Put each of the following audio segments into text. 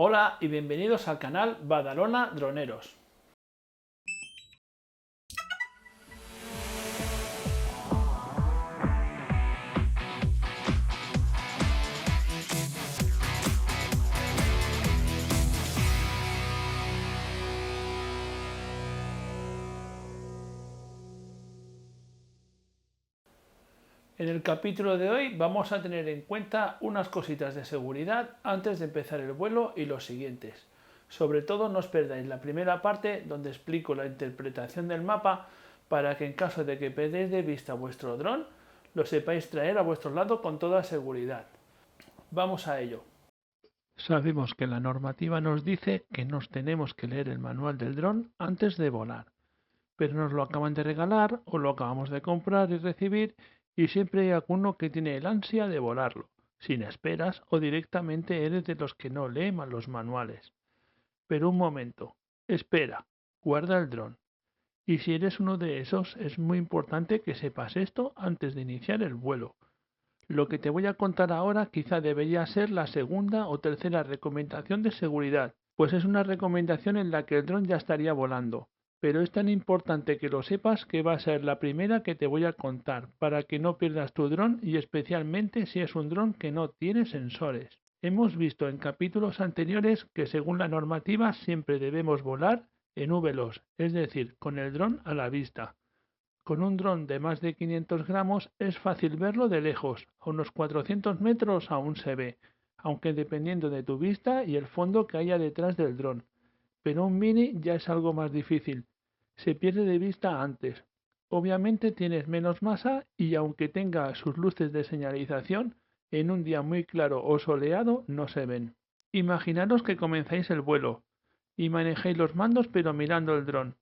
Hola y bienvenidos al canal Badalona Droneros. En el capítulo de hoy vamos a tener en cuenta unas cositas de seguridad antes de empezar el vuelo y los siguientes. Sobre todo no os perdáis la primera parte donde explico la interpretación del mapa para que en caso de que perdáis de vista vuestro dron lo sepáis traer a vuestro lado con toda seguridad. Vamos a ello. Sabemos que la normativa nos dice que nos tenemos que leer el manual del dron antes de volar, pero nos lo acaban de regalar o lo acabamos de comprar y recibir y siempre hay alguno que tiene el ansia de volarlo, sin esperas o directamente eres de los que no lee los manuales. Pero un momento, espera, guarda el dron. Y si eres uno de esos, es muy importante que sepas esto antes de iniciar el vuelo. Lo que te voy a contar ahora quizá debería ser la segunda o tercera recomendación de seguridad, pues es una recomendación en la que el dron ya estaría volando. Pero es tan importante que lo sepas que va a ser la primera que te voy a contar para que no pierdas tu dron y especialmente si es un dron que no tiene sensores. Hemos visto en capítulos anteriores que según la normativa siempre debemos volar en VLOS, es decir, con el dron a la vista. Con un dron de más de 500 gramos es fácil verlo de lejos, a unos 400 metros aún se ve, aunque dependiendo de tu vista y el fondo que haya detrás del dron. Pero un mini ya es algo más difícil, se pierde de vista antes. Obviamente tienes menos masa y aunque tenga sus luces de señalización, en un día muy claro o soleado no se ven. Imaginaros que comenzáis el vuelo y manejáis los mandos pero mirando el dron.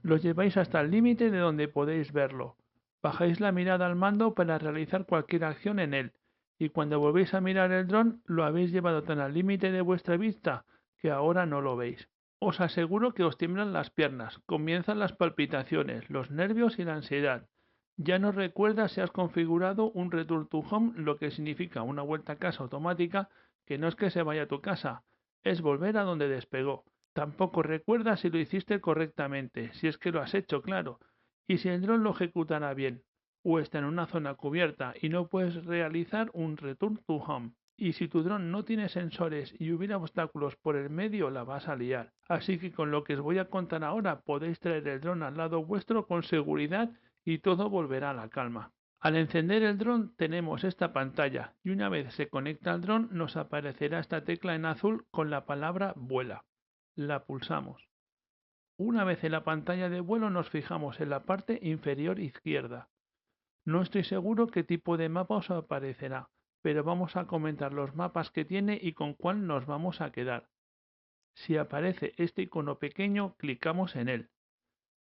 Los lleváis hasta el límite de donde podéis verlo. Bajáis la mirada al mando para realizar cualquier acción en él, y cuando volvéis a mirar el dron lo habéis llevado tan al límite de vuestra vista que ahora no lo veis. Os aseguro que os tiemblan las piernas, comienzan las palpitaciones, los nervios y la ansiedad. Ya no recuerdas si has configurado un Return to Home, lo que significa una vuelta a casa automática, que no es que se vaya a tu casa, es volver a donde despegó. Tampoco recuerdas si lo hiciste correctamente, si es que lo has hecho, claro, y si el dron lo ejecutará bien, o está en una zona cubierta y no puedes realizar un Return to Home. Y si tu dron no tiene sensores y hubiera obstáculos por el medio, la vas a liar. Así que con lo que os voy a contar ahora podéis traer el dron al lado vuestro con seguridad y todo volverá a la calma. Al encender el dron tenemos esta pantalla y una vez se conecta al dron nos aparecerá esta tecla en azul con la palabra vuela. La pulsamos. Una vez en la pantalla de vuelo nos fijamos en la parte inferior izquierda. No estoy seguro qué tipo de mapa os aparecerá, pero vamos a comentar los mapas que tiene y con cuál nos vamos a quedar. Si aparece este icono pequeño, clicamos en él.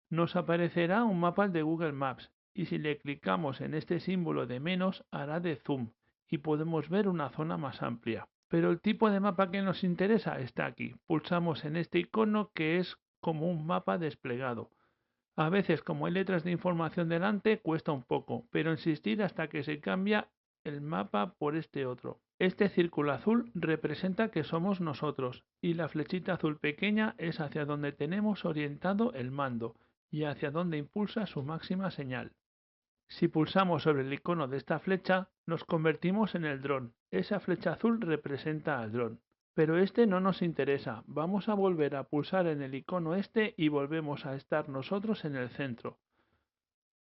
Nos aparecerá un mapa de Google Maps y si le clicamos en este símbolo de menos hará de zoom y podemos ver una zona más amplia. Pero el tipo de mapa que nos interesa está aquí. Pulsamos en este icono que es como un mapa desplegado. A veces, como hay letras de información delante, cuesta un poco, pero insistir hasta que se cambia el mapa por este otro. Este círculo azul representa que somos nosotros y la flechita azul pequeña es hacia donde tenemos orientado el mando y hacia donde impulsa su máxima señal. Si pulsamos sobre el icono de esta flecha, nos convertimos en el dron. Esa flecha azul representa al dron. Pero este no nos interesa. Vamos a volver a pulsar en el icono este y volvemos a estar nosotros en el centro.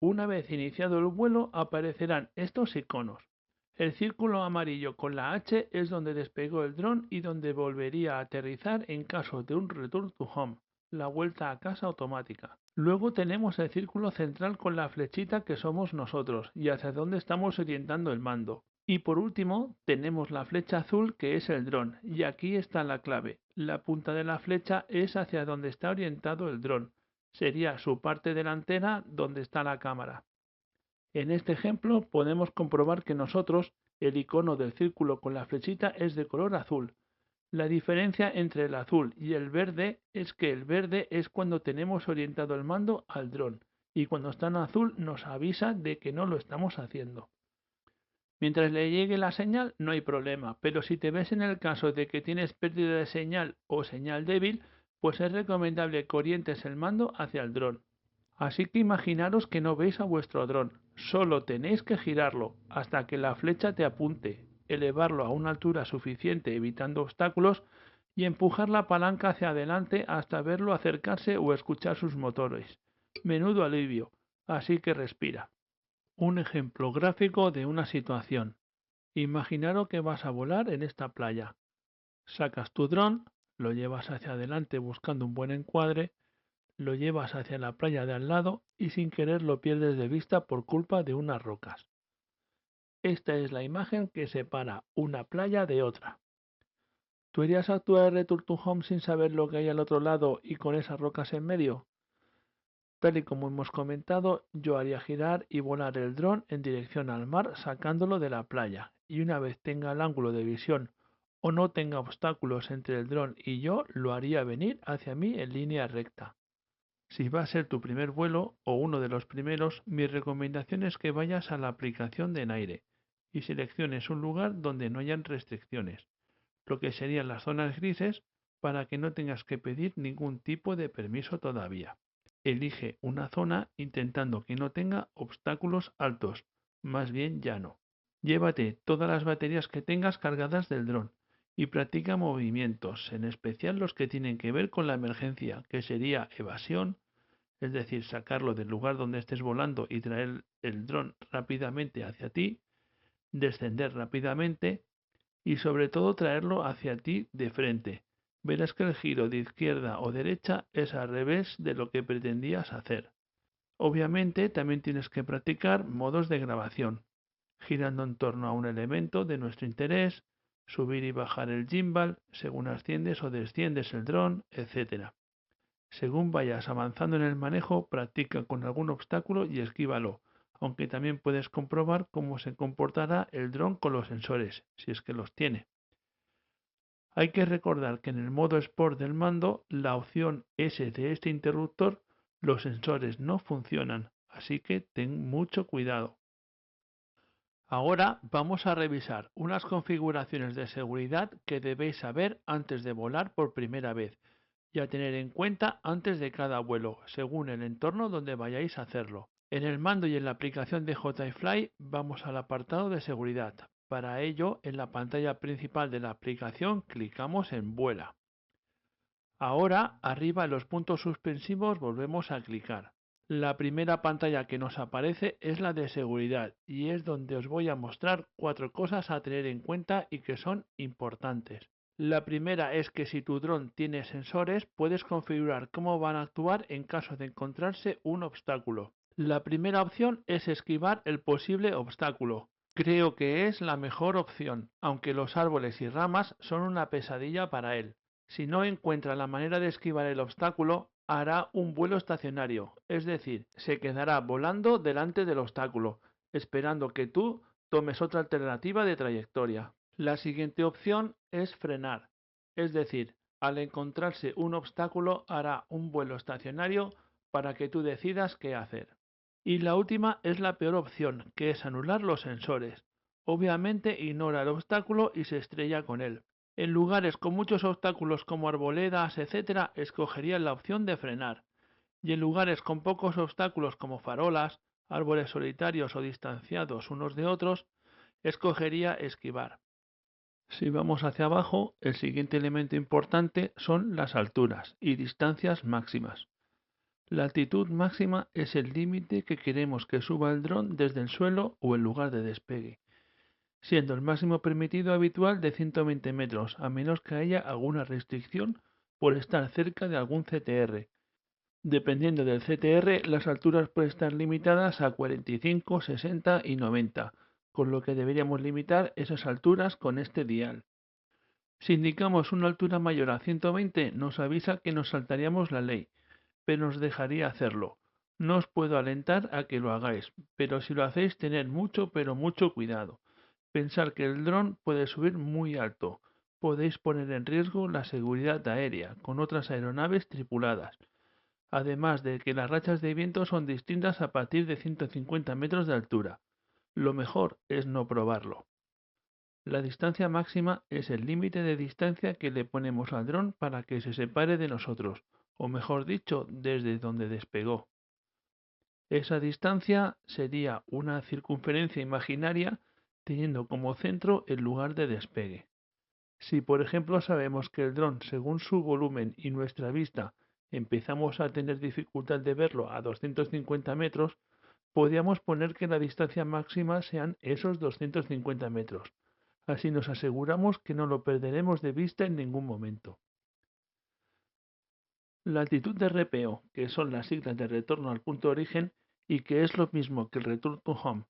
Una vez iniciado el vuelo aparecerán estos iconos. El círculo amarillo con la H es donde despegó el dron y donde volvería a aterrizar en caso de un Return to Home, la vuelta a casa automática. Luego tenemos el círculo central con la flechita que somos nosotros y hacia dónde estamos orientando el mando. Y por último tenemos la flecha azul que es el dron y aquí está la clave. La punta de la flecha es hacia donde está orientado el dron. Sería su parte delantera donde está la cámara. En este ejemplo podemos comprobar que nosotros, el icono del círculo con la flechita es de color azul. La diferencia entre el azul y el verde es que el verde es cuando tenemos orientado el mando al dron y cuando está en azul nos avisa de que no lo estamos haciendo. Mientras le llegue la señal no hay problema, pero si te ves en el caso de que tienes pérdida de señal o señal débil, pues es recomendable que orientes el mando hacia el dron. Así que imaginaros que no veis a vuestro dron, solo tenéis que girarlo hasta que la flecha te apunte, elevarlo a una altura suficiente evitando obstáculos y empujar la palanca hacia adelante hasta verlo acercarse o escuchar sus motores. Menudo alivio, así que respira. Un ejemplo gráfico de una situación. Imaginaros que vas a volar en esta playa. Sacas tu dron, lo llevas hacia adelante buscando un buen encuadre, lo llevas hacia la playa de al lado y sin querer lo pierdes de vista por culpa de unas rocas. Esta es la imagen que separa una playa de otra. ¿Tú irías a actuar el Return to Home sin saber lo que hay al otro lado y con esas rocas en medio? Tal y como hemos comentado, yo haría girar y volar el dron en dirección al mar sacándolo de la playa, y una vez tenga el ángulo de visión o no tenga obstáculos entre el dron y yo, lo haría venir hacia mí en línea recta. Si va a ser tu primer vuelo o uno de los primeros, mi recomendación es que vayas a la aplicación de Naire y selecciones un lugar donde no hayan restricciones, lo que serían las zonas grises, para que no tengas que pedir ningún tipo de permiso todavía. Elige una zona intentando que no tenga obstáculos altos, más bien llano. Llévate todas las baterías que tengas cargadas del dron y practica movimientos, en especial los que tienen que ver con la emergencia, que sería evasión, es decir, sacarlo del lugar donde estés volando y traer el dron rápidamente hacia ti, descender rápidamente y sobre todo traerlo hacia ti de frente. Verás que el giro de izquierda o derecha es al revés de lo que pretendías hacer. Obviamente también tienes que practicar modos de grabación, girando en torno a un elemento de nuestro interés, subir y bajar el gimbal según asciendes o desciendes el dron, etc. Según vayas avanzando en el manejo, practica con algún obstáculo y esquívalo, aunque también puedes comprobar cómo se comportará el dron con los sensores, si es que los tiene. Hay que recordar que en el modo Sport del mando, la opción S de este interruptor, los sensores no funcionan, así que ten mucho cuidado. Ahora vamos a revisar unas configuraciones de seguridad que debéis saber antes de volar por primera vez y a tener en cuenta antes de cada vuelo, según el entorno donde vayáis a hacerlo. En el mando y en la aplicación de JFly vamos al apartado de seguridad. Para ello, en la pantalla principal de la aplicación clicamos en Vuela. Ahora, arriba en los puntos suspensivos volvemos a clicar. La primera pantalla que nos aparece es la de seguridad y es donde os voy a mostrar 4 cosas a tener en cuenta y que son importantes. La primera es que si tu dron tiene sensores, puedes configurar cómo van a actuar en caso de encontrarse un obstáculo. La primera opción es esquivar el posible obstáculo. Creo que es la mejor opción, aunque los árboles y ramas son una pesadilla para él. Si no encuentra la manera de esquivar el obstáculo, hará un vuelo estacionario, es decir, se quedará volando delante del obstáculo, esperando que tú tomes otra alternativa de trayectoria. La siguiente opción es frenar, es decir, al encontrarse un obstáculo hará un vuelo estacionario para que tú decidas qué hacer. Y la última es la peor opción, que es anular los sensores. Obviamente ignora el obstáculo y se estrella con él. En lugares con muchos obstáculos como arboledas, etc., escogería la opción de frenar. Y en lugares con pocos obstáculos como farolas, árboles solitarios o distanciados unos de otros, escogería esquivar. Si vamos hacia abajo, el siguiente elemento importante son las alturas y distancias máximas. La altitud máxima es el límite que queremos que suba el dron desde el suelo o el lugar de despegue, siendo el máximo permitido habitual de 120 metros, a menos que haya alguna restricción por estar cerca de algún CTR. Dependiendo del CTR, las alturas pueden estar limitadas a 45, 60 y 90, con lo que deberíamos limitar esas alturas con este dial. Si indicamos una altura mayor a 120, nos avisa que nos saltaríamos la ley, pero nos dejaría hacerlo. No os puedo alentar a que lo hagáis, pero si lo hacéis, tened mucho, pero mucho cuidado. Pensar que el dron puede subir muy alto. Podéis poner en riesgo la seguridad aérea con otras aeronaves tripuladas. Además de que las rachas de viento son distintas a partir de 150 metros de altura, Lo mejor es no probarlo. La distancia máxima es el límite de distancia que le ponemos al dron para que se separe de nosotros, o mejor dicho, desde donde despegó. Esa distancia sería una circunferencia imaginaria teniendo como centro el lugar de despegue. Si por ejemplo sabemos que el dron, según su volumen y nuestra vista, empezamos a tener dificultad de verlo a 250 metros, podríamos poner que la distancia máxima sean esos 250 metros. Así nos aseguramos que no lo perderemos de vista en ningún momento. La altitud de RPO, que son las siglas de retorno al punto de origen y que es lo mismo que el Return to Home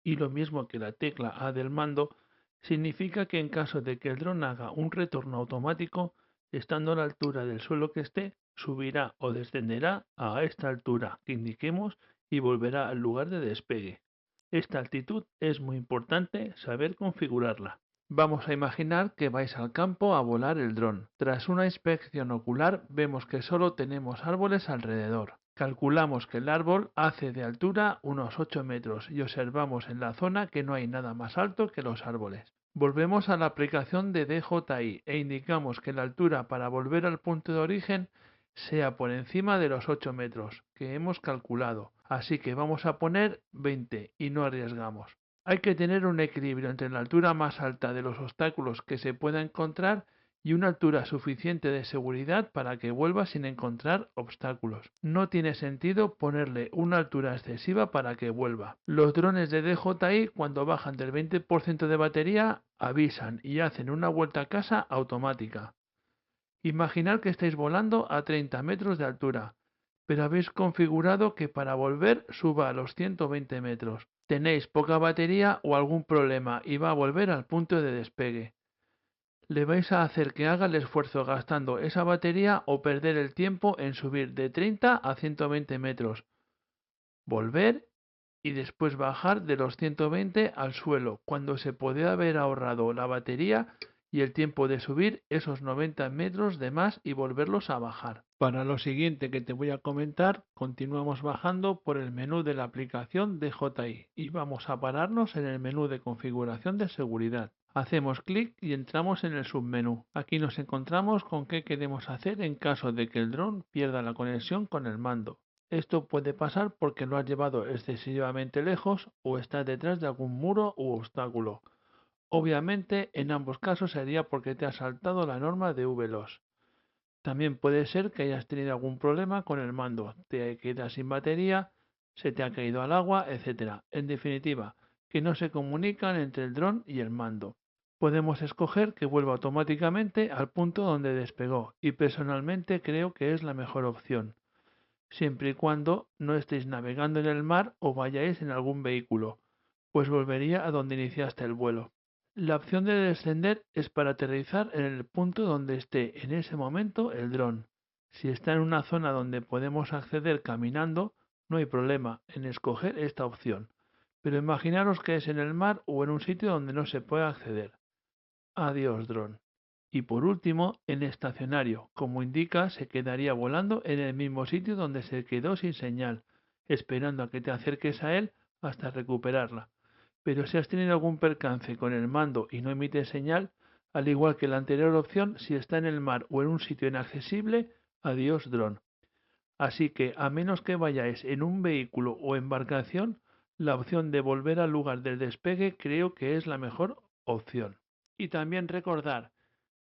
y lo mismo que la tecla A del mando, significa que en caso de que el dron haga un retorno automático, estando a la altura del suelo que esté, subirá o descenderá a esta altura que indiquemos y volverá al lugar de despegue. Esta altitud es muy importante saber configurarla. Vamos a imaginar que vais al campo a volar el dron. Tras una inspección ocular vemos que solo tenemos árboles alrededor. Calculamos que el árbol hace de altura unos 8 metros y observamos en la zona que no hay nada más alto que los árboles. Volvemos a la aplicación de DJI e indicamos que la altura para volver al punto de origen sea por encima de los 8 metros que hemos calculado. Así que vamos a poner 20 y no arriesgamos. Hay que tener un equilibrio entre la altura más alta de los obstáculos que se pueda encontrar y una altura suficiente de seguridad para que vuelva sin encontrar obstáculos. No tiene sentido ponerle una altura excesiva para que vuelva. Los drones de DJI cuando bajan del 20% de batería avisan y hacen una vuelta a casa automática. Imaginad que estáis volando a 30 metros de altura, pero habéis configurado que para volver suba a los 120 metros. Tenéis poca batería o algún problema y va a volver al punto de despegue. Le vais a hacer que haga el esfuerzo gastando esa batería o perder el tiempo en subir de 30 a 120 metros, volver y después bajar de los 120 al suelo, cuando se puede haber ahorrado la batería y el tiempo de subir esos 90 metros de más y volverlos a bajar. Para lo siguiente que te voy a comentar, continuamos bajando por el menú de la aplicación DJI y vamos a pararnos en el menú de configuración de seguridad. Hacemos clic y entramos en el submenú. Aquí nos encontramos con qué queremos hacer en caso de que el dron pierda la conexión con el mando. Esto puede pasar porque lo has llevado excesivamente lejos o estás detrás de algún muro u obstáculo. Obviamente, en ambos casos sería porque te has saltado la norma de VLOS. También puede ser que hayas tenido algún problema con el mando, te quedas sin batería, se te ha caído al agua, etc. En definitiva, que no se comunican entre el dron y el mando. Podemos escoger que vuelva automáticamente al punto donde despegó y personalmente creo que es la mejor opción, siempre y cuando no estéis navegando en el mar o vayáis en algún vehículo, pues volvería a donde iniciaste el vuelo. La opción de descender es para aterrizar en el punto donde esté en ese momento el dron. Si está en una zona donde podemos acceder caminando, no hay problema en escoger esta opción. Pero imaginaros que es en el mar o en un sitio donde no se puede acceder. Adiós, dron. Y por último, en estacionario, como indica, se quedaría volando en el mismo sitio donde se quedó sin señal, esperando a que te acerques a él hasta recuperarla. Pero si has tenido algún percance con el mando y no emite señal, al igual que la anterior opción, si está en el mar o en un sitio inaccesible, adiós dron. Así que, a menos que vayáis en un vehículo o embarcación, la opción de volver al lugar del despegue creo que es la mejor opción. Y también recordar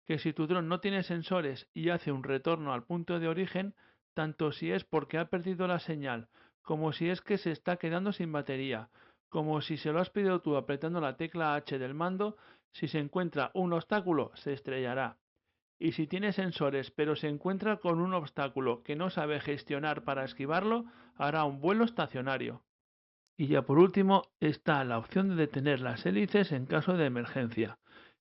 que si tu dron no tiene sensores y hace un retorno al punto de origen, tanto si es porque ha perdido la señal, como si es que se está quedando sin batería, como si se lo has pedido tú apretando la tecla H del mando, si se encuentra un obstáculo, se estrellará. Y si tiene sensores pero se encuentra con un obstáculo que no sabe gestionar para esquivarlo, hará un vuelo estacionario. Y ya por último está la opción de detener las hélices en caso de emergencia.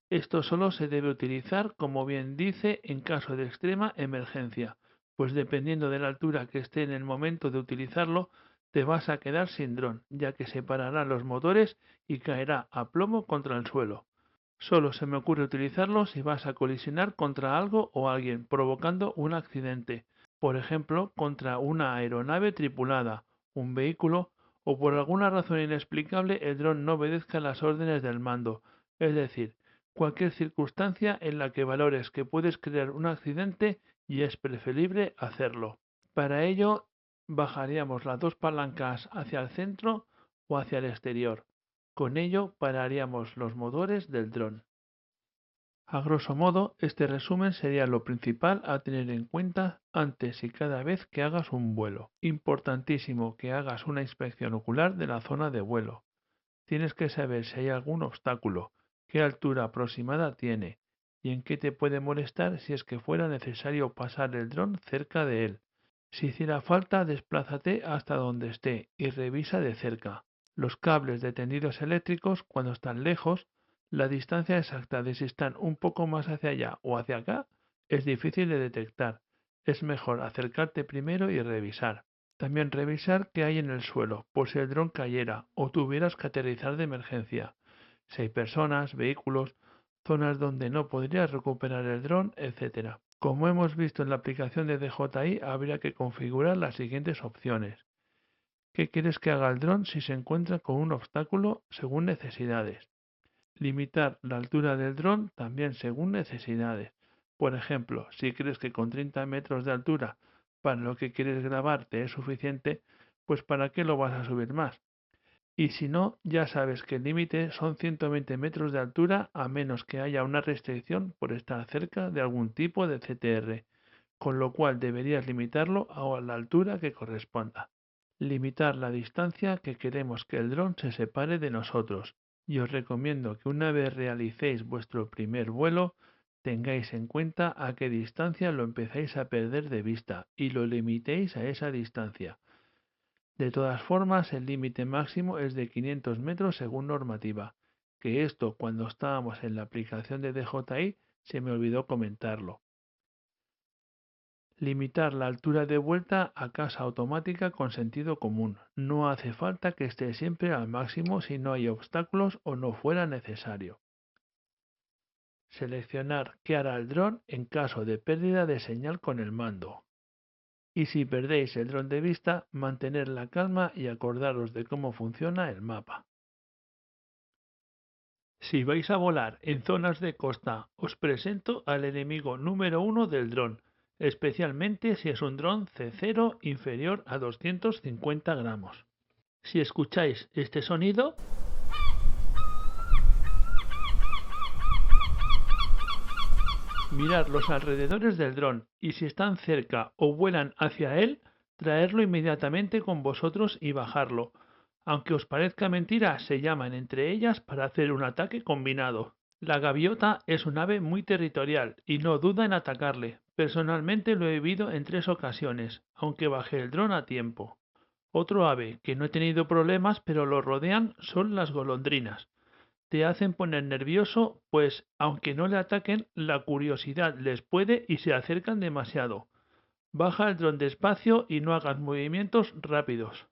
Esto solo se debe utilizar, como bien dice, en caso de extrema emergencia, pues dependiendo de la altura que esté en el momento de utilizarlo, te vas a quedar sin dron, ya que se pararán los motores y caerá a plomo contra el suelo. Solo se me ocurre utilizarlo si vas a colisionar contra algo o alguien, provocando un accidente, por ejemplo, contra una aeronave tripulada, un vehículo o por alguna razón inexplicable el dron no obedezca las órdenes del mando, es decir, cualquier circunstancia en la que valores que puedes crear un accidente y es preferible hacerlo. Para ello, bajaríamos las dos palancas hacia el centro o hacia el exterior. Con ello pararíamos los motores del dron. A grosso modo, este resumen sería lo principal a tener en cuenta antes y cada vez que hagas un vuelo. Importantísimo que hagas una inspección ocular de la zona de vuelo. Tienes que saber si hay algún obstáculo, qué altura aproximada tiene y en qué te puede molestar si es que fuera necesario pasar el dron cerca de él. Si hiciera falta, desplázate hasta donde esté y revisa de cerca. Los cables de tendidos eléctricos, cuando están lejos, la distancia exacta de si están un poco más hacia allá o hacia acá es difícil de detectar. Es mejor acercarte primero y revisar. También revisar qué hay en el suelo, por si el dron cayera o tuvieras que aterrizar de emergencia. Si hay personas, vehículos, zonas donde no podrías recuperar el dron, etc. Como hemos visto en la aplicación de DJI, habría que configurar las siguientes opciones. ¿Qué quieres que haga el dron si se encuentra con un obstáculo según necesidades? Limitar la altura del dron también según necesidades. Por ejemplo, si crees que con 30 metros de altura para lo que quieres grabar te es suficiente, pues ¿para qué lo vas a subir más? Y si no, ya sabes que el límite son 120 metros de altura a menos que haya una restricción por estar cerca de algún tipo de CTR, con lo cual deberías limitarlo a la altura que corresponda. Limitar la distancia que queremos que el dron se separe de nosotros, y os recomiendo que una vez realicéis vuestro primer vuelo, tengáis en cuenta a qué distancia lo empezáis a perder de vista y lo limitéis a esa distancia. De todas formas, el límite máximo es de 500 metros según normativa, que esto cuando estábamos en la aplicación de DJI se me olvidó comentarlo. Limitar la altura de vuelta a casa automática con sentido común. No hace falta que esté siempre al máximo si no hay obstáculos o no fuera necesario. Seleccionar qué hará el dron en caso de pérdida de señal con el mando. Y si perdéis el dron de vista, mantener la calma y acordaros de cómo funciona el mapa. Si vais a volar en zonas de costa, os presento al enemigo número 1 del dron, especialmente si es un dron C0 inferior a 250 gramos. Si escucháis este sonido, mirad los alrededores del dron y si están cerca o vuelan hacia él, traerlo inmediatamente con vosotros y bajarlo. Aunque os parezca mentira, se llaman entre ellas para hacer un ataque combinado. La gaviota es un ave muy territorial y no duda en atacarle. Personalmente lo he vivido en 3 ocasiones, aunque bajé el dron a tiempo. Otro ave que no he tenido problemas pero lo rodean son las golondrinas. Te hacen poner nervioso, pues aunque no le ataquen, la curiosidad les puede y se acercan demasiado. Baja el dron despacio y no hagas movimientos rápidos.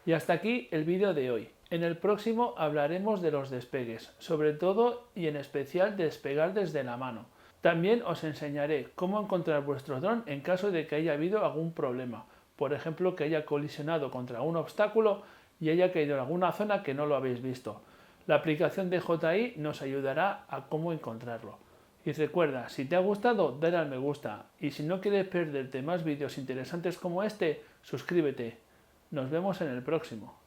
Y hasta aquí el vídeo de hoy. En el próximo hablaremos de los despegues, sobre todo y en especial de despegar desde la mano. También os enseñaré cómo encontrar vuestro dron en caso de que haya habido algún problema. Por ejemplo, que haya colisionado contra un obstáculo y haya caído en alguna zona que no lo habéis visto. La aplicación de DJI nos ayudará a cómo encontrarlo. Y recuerda, si te ha gustado, dale al me gusta. Y si no quieres perderte más vídeos interesantes como este, suscríbete. Nos vemos en el próximo.